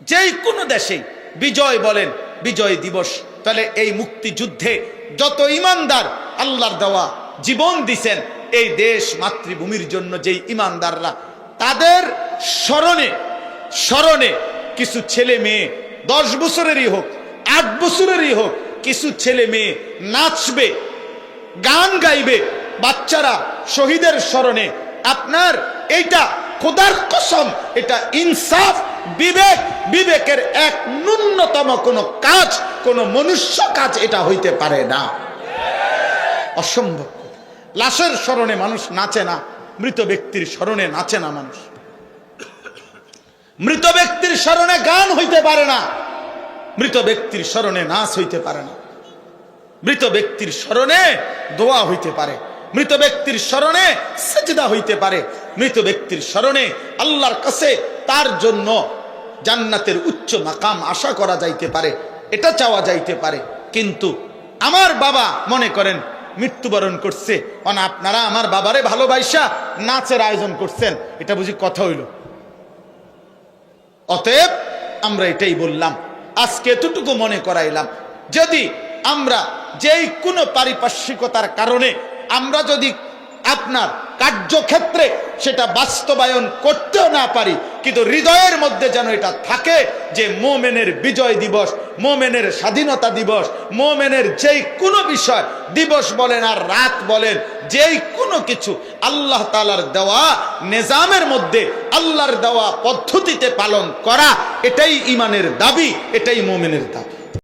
যেই কোনো দেশে বিজয় বলেন, বিজয় দিবস, তাহলে এই মুক্তিযুদ্ধে যত ইমানদার আল্লাহর দেওয়া জীবন দিছেন এই দেশ মাতৃভূমির জন্য, যেই ইমানদাররা, তাদের স্মরণে স্মরণে কিছু ছেলে মেয়ে 10 বছরেরই হোক 8 বছরেরই হোক, কিছু ছেলে মেয়ে নাচবে, গান গাইবে, বাচ্চারা শহীদের স্মরণে। আপনার এইটা খোদার কসম, এটা ইনসাফ, বিবেক, বিবেকের এক ন্যূনতম কোনো কাজ, কোনো মনুষ্য কাজ এটা হইতে পারে না, অসম্ভব। লাশের স্মরণে মানুষ নাচে না, মৃত ব্যক্তির স্মরণে নাচে না মানুষ। মৃত ব্যক্তির স্মরণে গান হইতে পারে না, মৃত ব্যক্তির স্মরণে নাচ হইতে পারে না। মৃত ব্যক্তির স্মরণে দোয়া হইতে পারে, মৃত ব্যক্তির স্মরণে সিজদা হইতে পারে, মৃত ব্যক্তির স্মরণে আল্লাহর কাছে তার জন্য জান্নাতের উচ্চ মাকাম আশা করা যাইতে পারে, এটা চাওয়া যাইতে পারে। কিন্তু আমার বাবা মনে করেন মৃত্যুবরণ করছে, আপনারা আমার বাবারে ভালোবাসা নাচের আয়োজন করছেন, এটা বুঝি কথা হইল? অতএব আমরা এটাই বললাম, আজকে এতটুকু মনে করাইলাম, যদি আমরা যেই কোনো পারিপার্শ্বিকতার কারণে আমরা যদি আপনার কার্যক্ষেত্রে সেটা বাস্তবায়ন করতেও না পারি, কিন্তু হৃদয়ের মধ্যে যেন এটা থাকে যে মোমেনের বিজয় দিবস, মোমেনের স্বাধীনতা দিবস, মোমেনের যেই কোনো বিষয়, দিবস বলেন আর রাত বলেন, যেই কোনো কিছু আল্লাহ তাআলার দেওয়া নিজামের মধ্যে, আল্লাহর দেওয়া পদ্ধতিতে পালন করা, এটাই ঈমানের দাবি, এটাই মোমেনের দাবি।